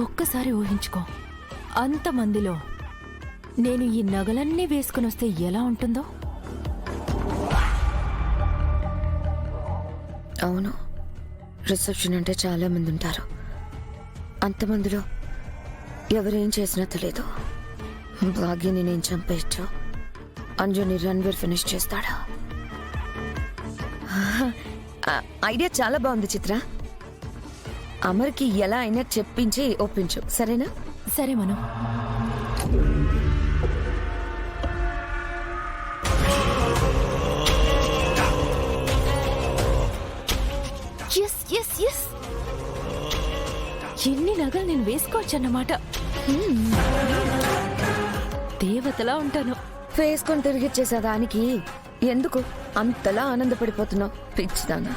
ఒక్కసారి ఊహించుకో, అంతమందిలో నేను ఈ నగలన్నీ వేసుకుని వస్తే ఎలా ఉంటుందో. అవును, రిసెప్షన్ అంటే చాలా మంది ఉంటారు. అంతమందిలో ఎవరేం చేసినా తెలియదు. భాగ్యని నేను చంపేయచ్చు, అంజుని రణ్వీర్ ఫినిష్ చేస్తాడా? ఐడియా చాలా బాగుంది చిత్ర. అమర్కి ఎలా అయినా చెప్పించి ఒప్పించు, సరేనా? సరే మను. ఎస్ ఎస్ ఎస్, ఎన్ని నగలు నేను వేసుకోవచ్చన్నమాట. దేవతలా ఉంటాను. వేసుకొని తిరిగిచ్చేసా దానికి ఎందుకు అంతలా ఆనందపడిపోతున్నావు పిచ్చిదానా?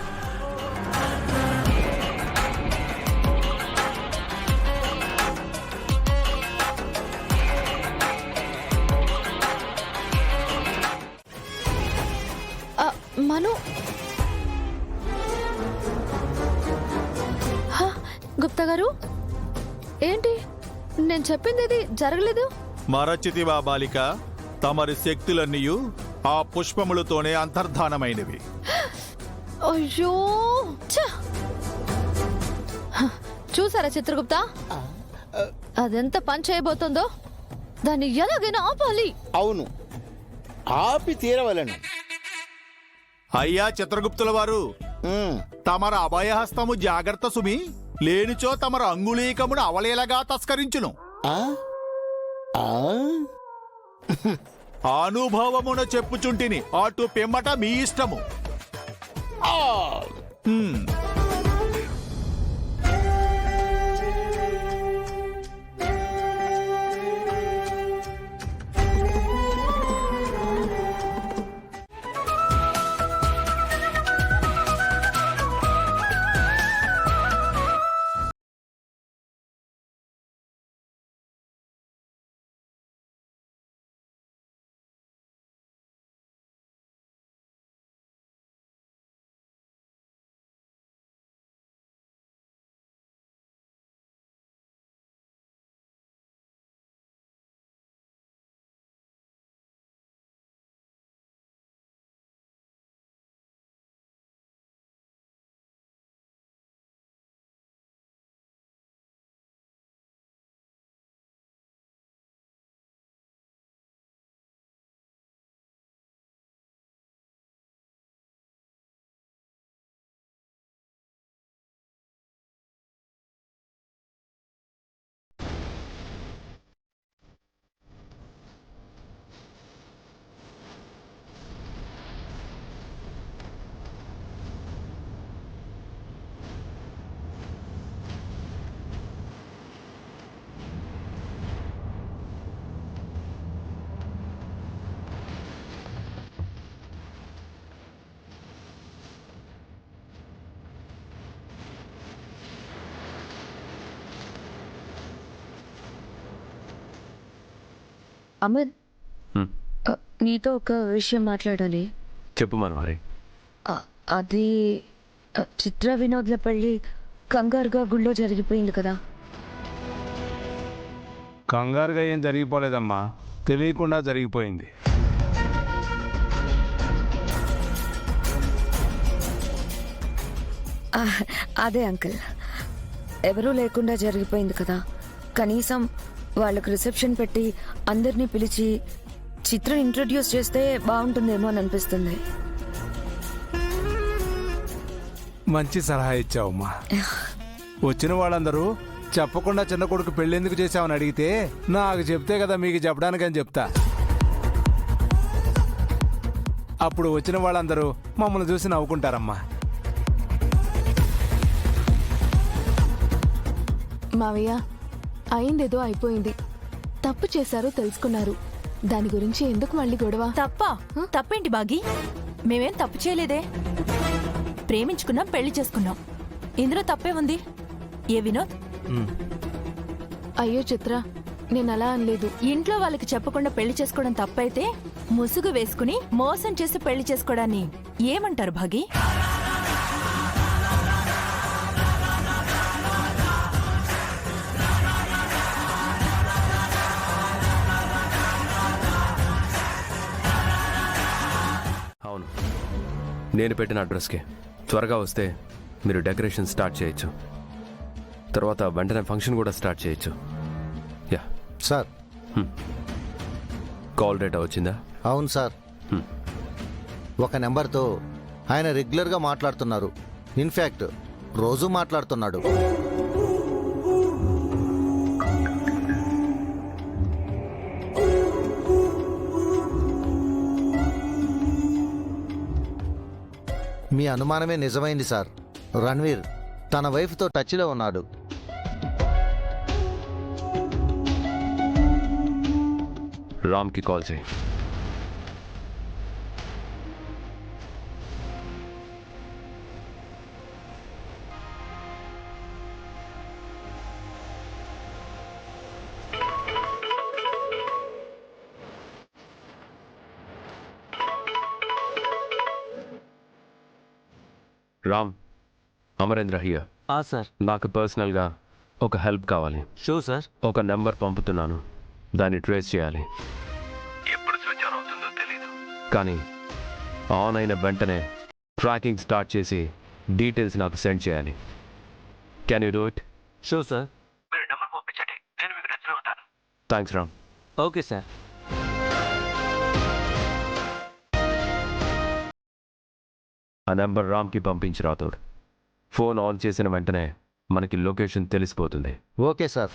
మను, గుప్తా గారు ఏంటి నేను చెప్పింది ఇది జరగలేదు? మరచితివా బాలిక, తమరి శక్తులన్నీయు ఆ పుష్పములతోనే అంతర్ధానమైనవి. అయ్యో, చూసారా చిత్రగుప్త, అదెంత పని చేయబోతుందో. దాన్ని ఎలాగైనా ఆపాలి. అవును, ఆపి తీరవలను. అయ్యా చిత్రగుప్తుల వారు, తమర అభయహస్తము జాగ్రత్త సుమి, లేనిచో తమర అంగుళీకమును అవలేలగా తస్కరించును. అనుభవమున చెప్పుచుంటిని, అటు పిమ్మట మీ ఇష్టము. అమర్, నీతో ఒక విషయం మాట్లాడాలి. చెప్పు మనోహరి. అది చిత్ర వినోద్ల పెళ్ళి కంగారుగా గుళ్ళో జరిగిపోయింది కదా. కంగారుగా ఏం జరిగిపోలేదమ్మా, తెలియకుండా జరిగిపోయింది. అదే అంకుల్, ఎవరూ లేకుండా జరిగిపోయింది కదా. కనీసం వాళ్ళకు రిసెప్షన్ పెట్టి అందరినీ పిలిచి చిత్రం ఇంట్రొడ్యూస్ చేస్తే బాగుంటుందేమో అని అనిపిస్తుంది. మంచి సలహా ఇచ్చావమ్మా. వచ్చిన వాళ్ళందరూ చెప్పకుండా చిన్న కొడుకు పెళ్ళెందుకు చేశావని అడిగితే నాకు చెప్తే కదా మీకు చెప్పడానికని చెప్తా. అప్పుడు వచ్చిన వాళ్ళందరూ మమ్మల్ని చూసి నవ్వుకుంటారమ్మా. మావయ్య, అయిందేదో అయిపోయింది. తప్పు చేశారో తెలుసుకున్నారు, దాని గురించి ఎందుకు మళ్ళీ గొడవ? తప్పేంటి బాగి? మేమేం తప్పు చేయలేదే. ప్రేమించుకున్నాం, పెళ్లి చేసుకున్నాం, ఇందులో తప్పే ఉంది. ఏ వినోద్? అయ్యో చిత్ర, నేను అలా అనలేదు. ఇంట్లో వాళ్ళకి చెప్పకుండా పెళ్లి చేసుకోవడం తప్పైతే ముసుగు వేసుకుని మోసం చేసి పెళ్లి చేసుకోవడాన్ని ఏమంటారు భాగి? అవును, నేను పెట్టిన అడ్రస్కే త్వరగా వస్తే మీరు డెకరేషన్ స్టార్ట్ చేయొచ్చు. తర్వాత వెంటనే ఫంక్షన్ కూడా స్టార్ట్ చేయొచ్చు. యా. సార్. కాల్ డేటా వచ్చిందా? అవును సార్. ఒక నెంబర్తో ఆయన రెగ్యులర్గా మాట్లాడుతున్నారు. ఇన్ఫ్యాక్ట్ రోజు మాట్లాడుతున్నాడు. మీ అనుమానమే నిజమైంది సార్. రణ్వీర్ తన వైఫ్తో టచ్లో ఉన్నాడు. రామ్కి కాల్ చేయి. రామ్, అమరేంద్ర హియర్. సార్. నాకు పర్సనల్గా ఒక హెల్ప్ కావాలి. Sure sir. ఒక నెంబర్ పంపుతున్నాను, దాన్ని ట్రేస్ చేయాలి. ఎప్పుడు స్విచ్ ఆన్ అవుతుందో తెలీదు, కానీ ఆన్ అయిన వెంటనే ట్రాకింగ్ స్టార్ట్ చేసి డీటెయిల్స్ నాకు సెండ్ చేయాలి. Can you do it? Sure sir. Thanks Ram. Okay sir. ఆ నెంబర్ రామ్కి పంపించి రాతోడు. ఫోన్ ఆన్ చేసిన వెంటనే మనకి లొకేషన్ తెలిసిపోతుంది. Okay sir.